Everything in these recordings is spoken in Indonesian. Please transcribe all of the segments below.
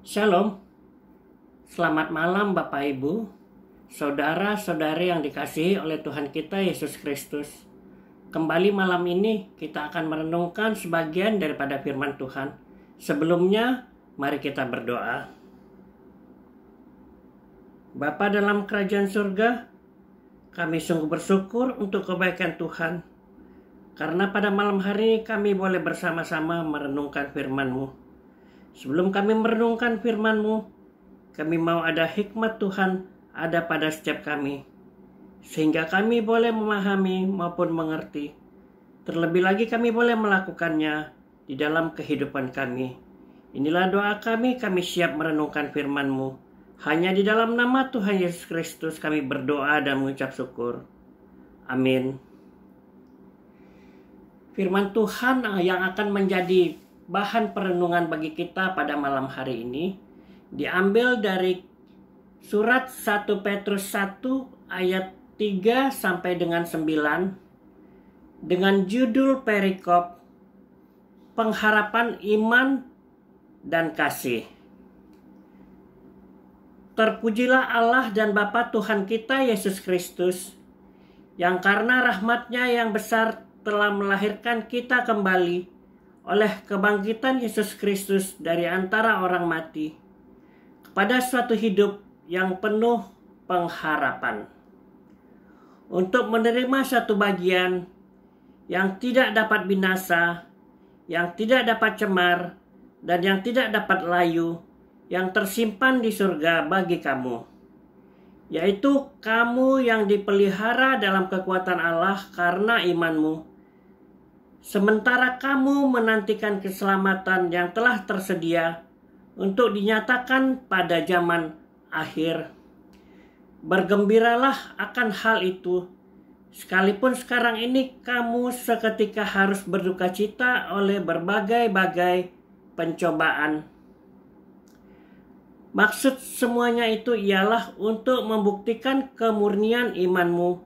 Shalom, selamat malam Bapak Ibu, saudara-saudari yang dikasihi oleh Tuhan kita Yesus Kristus. Kembali malam ini kita akan merenungkan sebagian daripada firman Tuhan. Sebelumnya, mari kita berdoa. Bapa dalam kerajaan surga, kami sungguh bersyukur untuk kebaikan Tuhan. Karena pada malam hari ini kami boleh bersama-sama merenungkan firman-Mu. Sebelum kami merenungkan firman-Mu, kami mau ada hikmat Tuhan ada pada setiap kami, sehingga kami boleh memahami maupun mengerti. Terlebih lagi kami boleh melakukannya di dalam kehidupan kami. Inilah doa kami siap merenungkan firman-Mu. Hanya di dalam nama Tuhan Yesus Kristus kami berdoa dan mengucap syukur. Amin. Firman Tuhan yang akan menjadi bahan perenungan bagi kita pada malam hari ini diambil dari surat 1 Petrus 1 ayat 3 sampai dengan 9 dengan judul perikop pengharapan iman dan kasih. Terpujilah Allah dan Bapa Tuhan kita Yesus Kristus, yang karena rahmat-Nya yang besar telah melahirkan kita kembali oleh kebangkitan Yesus Kristus dari antara orang mati kepada suatu hidup yang penuh pengharapan, untuk menerima satu bagian yang tidak dapat binasa, yang tidak dapat cemar, dan yang tidak dapat layu, yang tersimpan di surga bagi kamu, yaitu kamu yang dipelihara dalam kekuatan Allah karena imanmu, sementara kamu menantikan keselamatan yang telah tersedia untuk dinyatakan pada zaman akhir. Bergembiralah akan hal itu, sekalipun sekarang ini kamu seketika harus berduka cita oleh berbagai-bagai pencobaan. Maksud semuanya itu ialah untuk membuktikan kemurnian imanmu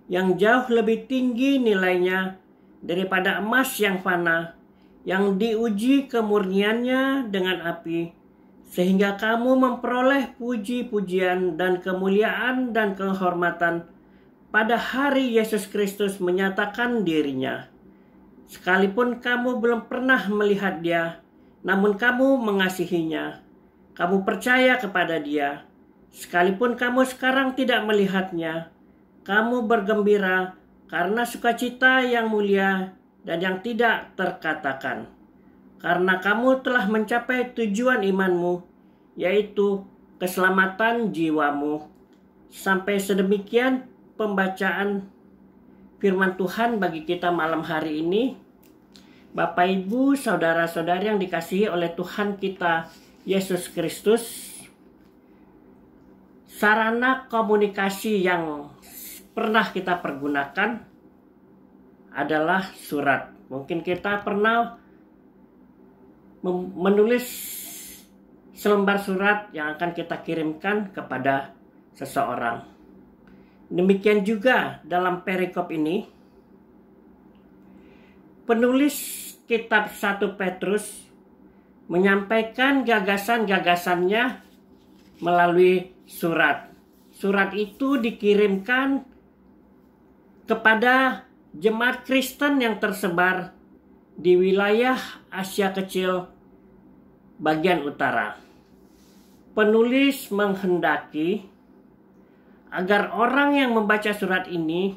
yang jauh lebih tinggi nilainya daripada emas yang fana, yang diuji kemurniannya dengan api, sehingga kamu memperoleh puji-pujian dan kemuliaan dan kehormatan pada hari Yesus Kristus menyatakan dirinya. Sekalipun kamu belum pernah melihat Dia, namun kamu mengasihinya. Kamu percaya kepada Dia. Sekalipun kamu sekarang tidak melihatnya, kamu bergembira karena sukacita yang mulia dan yang tidak terkatakan, karena kamu telah mencapai tujuan imanmu, yaitu keselamatan jiwamu. Sampai sedemikian pembacaan firman Tuhan bagi kita malam hari ini. Bapak, Ibu, saudara-saudari yang dikasihi oleh Tuhan kita Yesus Kristus, sarana komunikasi yang pernah kita pergunakan adalah surat. Mungkin kita pernah menulis selembar surat yang akan kita kirimkan kepada seseorang. Demikian juga dalam perikop ini, penulis kitab 1 Petrus menyampaikan gagasan-gagasannya melalui surat. Surat itu dikirimkan kepada jemaat Kristen yang tersebar di wilayah Asia Kecil bagian utara. Penulis menghendaki agar orang yang membaca surat ini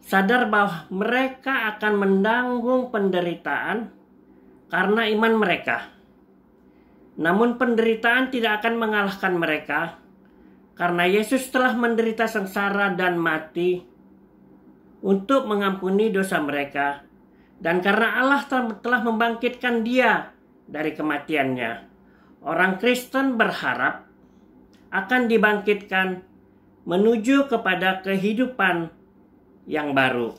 sadar bahwa mereka akan menanggung penderitaan karena iman mereka. Namun penderitaan tidak akan mengalahkan mereka, karena Yesus telah menderita sengsara dan mati untuk mengampuni dosa mereka, dan karena Allah telah membangkitkan Dia dari kematiannya. Orang Kristen berharap akan dibangkitkan menuju kepada kehidupan yang baru.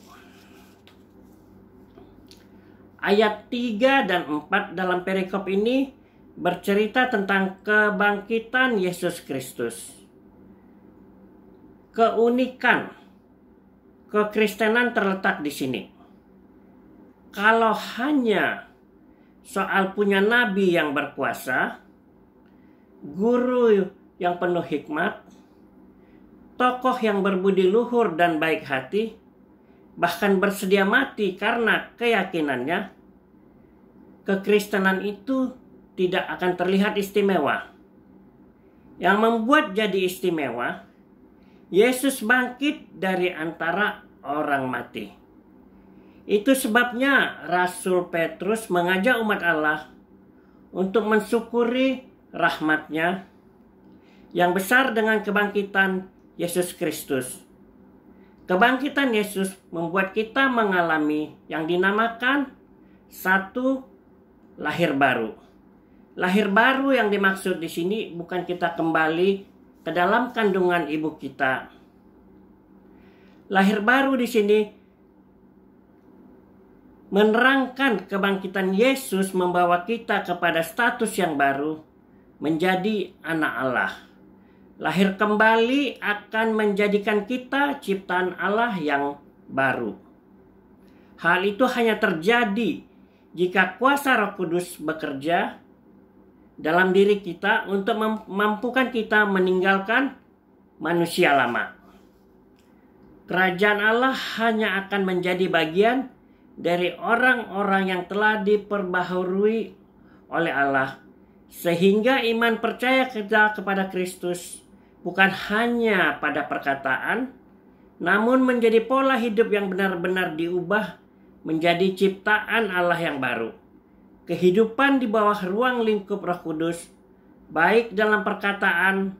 Ayat 3 dan 4 dalam perikop ini bercerita tentang kebangkitan Yesus Kristus. Keunikan kekristenan terletak di sini. Kalau hanya soal punya nabi yang berkuasa, guru yang penuh hikmat, tokoh yang berbudi luhur dan baik hati, bahkan bersedia mati karena keyakinannya, kekristenan itu tidak akan terlihat istimewa. Yang membuat jadi istimewa, Yesus bangkit dari antara orang mati. Itu sebabnya Rasul Petrus mengajak umat Allah untuk mensyukuri rahmat-Nya yang besar dengan kebangkitan Yesus Kristus. Kebangkitan Yesus membuat kita mengalami yang dinamakan satu lahir baru. Lahir baru yang dimaksud di sini bukan kita kembali ke dalam kandungan ibu kita. Lahir baru di sini menerangkan kebangkitan Yesus membawa kita kepada status yang baru, menjadi anak Allah. Lahir kembali akan menjadikan kita ciptaan Allah yang baru. Hal itu hanya terjadi jika kuasa Roh Kudus bekerja dalam diri kita untuk memampukan kita meninggalkan manusia lama. Kerajaan Allah hanya akan menjadi bagian dari orang-orang yang telah diperbaharui oleh Allah, sehingga iman percaya kita kepada Kristus bukan hanya pada perkataan, namun menjadi pola hidup yang benar-benar diubah menjadi ciptaan Allah yang baru. Kehidupan di bawah ruang lingkup Roh Kudus, baik dalam perkataan,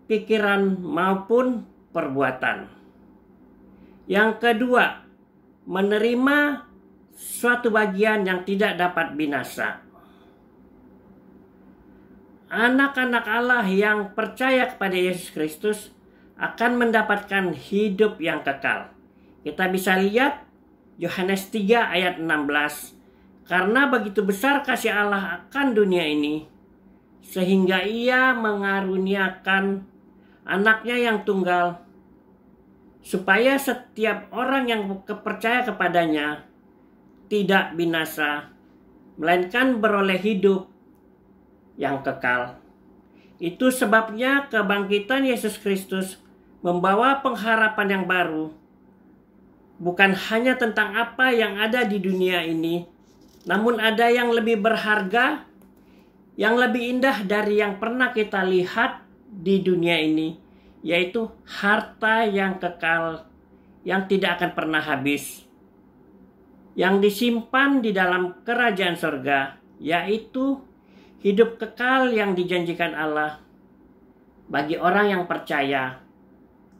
pikiran maupun perbuatan. Yang kedua, menerima suatu bagian yang tidak dapat binasa. Anak-anak Allah yang percaya kepada Yesus Kristus akan mendapatkan hidup yang kekal. Kita bisa lihat Yohanes 3 ayat 16. Karena begitu besar kasih Allah akan dunia ini, sehingga Ia mengaruniakan anaknya yang tunggal, supaya setiap orang yang percaya kepadanya tidak binasa, melainkan beroleh hidup yang kekal. Itu sebabnya kebangkitan Yesus Kristus membawa pengharapan yang baru, bukan hanya tentang apa yang ada di dunia ini, namun ada yang lebih berharga, yang lebih indah dari yang pernah kita lihat di dunia ini, yaitu harta yang kekal, yang tidak akan pernah habis, yang disimpan di dalam kerajaan surga, yaitu hidup kekal yang dijanjikan Allah bagi orang yang percaya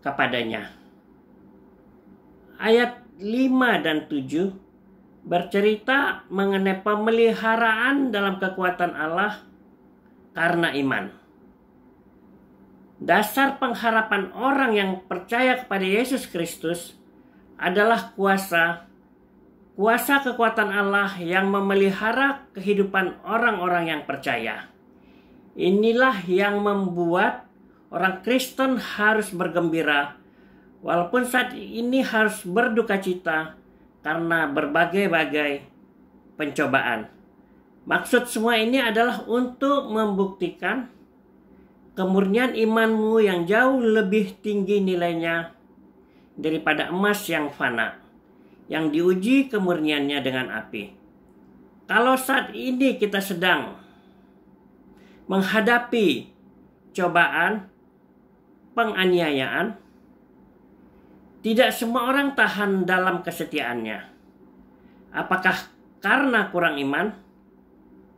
kepadanya. Ayat 5 dan 7 bercerita mengenai pemeliharaan dalam kekuatan Allah karena iman. Dasar pengharapan orang yang percaya kepada Yesus Kristus adalah kuasa kekuatan Allah yang memelihara kehidupan orang-orang yang percaya. Inilah yang membuat orang Kristen harus bergembira, walaupun saat ini harus berduka cita karena berbagai-bagai pencobaan. Maksud semua ini adalah untuk membuktikan kemurnian imanmu yang jauh lebih tinggi nilainya daripada emas yang fana, yang diuji kemurniannya dengan api. Kalau saat ini kita sedang menghadapi cobaan, penganiayaan, tidak semua orang tahan dalam kesetiaannya. Apakah karena kurang iman,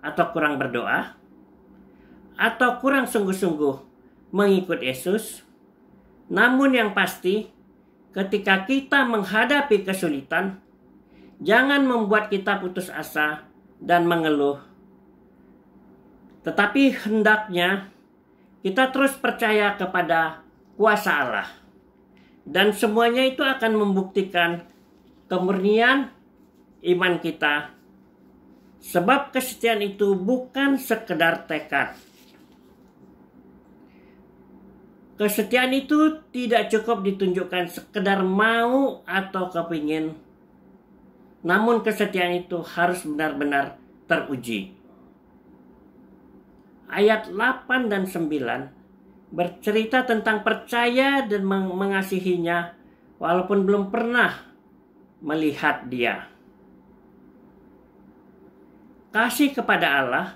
atau kurang berdoa, atau kurang sungguh-sungguh mengikut Yesus? Namun yang pasti, ketika kita menghadapi kesulitan, jangan membuat kita putus asa dan mengeluh. Tetapi hendaknya kita terus percaya kepada kuasa Allah. Dan semuanya itu akan membuktikan kemurnian iman kita. Sebab kesetiaan itu bukan sekedar tekad. Kesetiaan itu tidak cukup ditunjukkan sekedar mau atau kepingin. Namun kesetiaan itu harus benar-benar teruji. ayat 8 dan 9 bercerita tentang percaya dan mengasihinya walaupun belum pernah melihat Dia. Kasih kepada Allah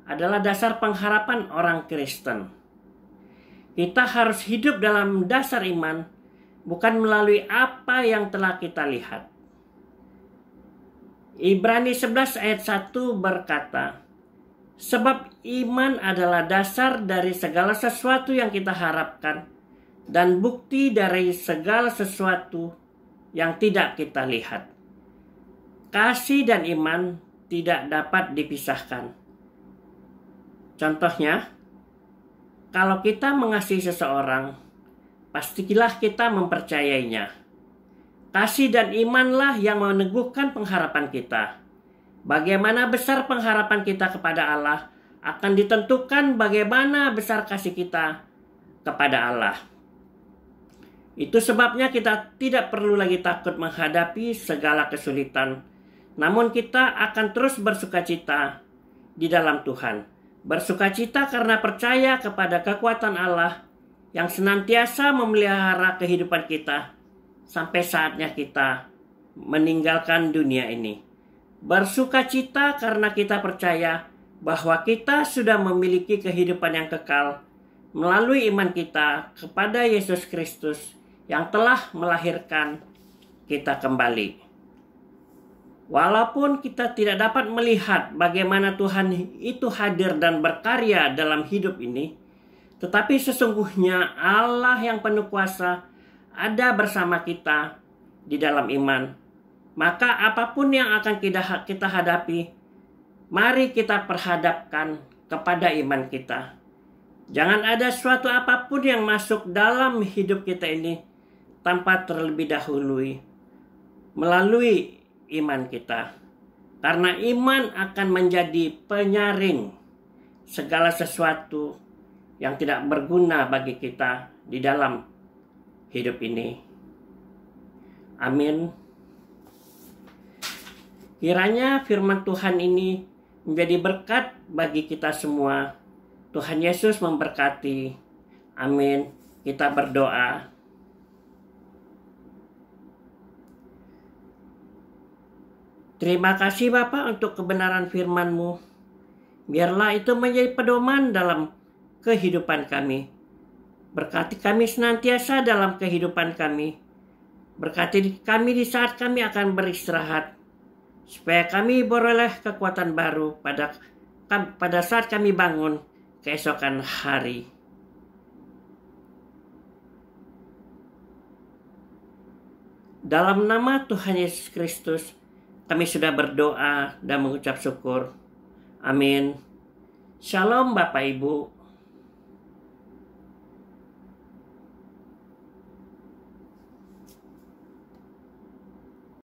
adalah dasar pengharapan orang Kristen. Kita harus hidup dalam dasar iman, bukan melalui apa yang telah kita lihat. Ibrani 11 ayat 1 berkata, sebab iman adalah dasar dari segala sesuatu yang kita harapkan dan bukti dari segala sesuatu yang tidak kita lihat. Kasih dan iman tidak dapat dipisahkan. Contohnya, kalau kita mengasihi seseorang, pastilah kita mempercayainya. Kasih dan imanlah yang meneguhkan pengharapan kita. Bagaimana besar pengharapan kita kepada Allah akan ditentukan bagaimana besar kasih kita kepada Allah. Itu sebabnya kita tidak perlu lagi takut menghadapi segala kesulitan. Namun kita akan terus bersukacita di dalam Tuhan. Bersukacita karena percaya kepada kekuatan Allah yang senantiasa memelihara kehidupan kita sampai saatnya kita meninggalkan dunia ini. Bersukacita karena kita percaya bahwa kita sudah memiliki kehidupan yang kekal melalui iman kita kepada Yesus Kristus yang telah melahirkan kita kembali. Walaupun kita tidak dapat melihat bagaimana Tuhan itu hadir dan berkarya dalam hidup ini, tetapi sesungguhnya Allah yang penuh kuasa ada bersama kita di dalam iman. Maka apapun yang akan kita hadapi, mari kita perhadapkan kepada iman kita. Jangan ada suatu apapun yang masuk dalam hidup kita ini tanpa terlebih dahulu melalui iman kita. Karena iman akan menjadi penyaring segala sesuatu yang tidak berguna bagi kita di dalam hidup ini. Amin. Kiranya firman Tuhan ini menjadi berkat bagi kita semua. Tuhan Yesus memberkati. Amin. Kita berdoa. Terima kasih Bapa untuk kebenaran firman-Mu. Biarlah itu menjadi pedoman dalam kehidupan kami. Berkati kami senantiasa dalam kehidupan kami. Berkati kami di saat kami akan beristirahat. Supaya kami beroleh kekuatan baru pada saat kami bangun keesokan hari. Dalam nama Tuhan Yesus Kristus, kami sudah berdoa dan mengucap syukur. Amin. Shalom Bapak Ibu.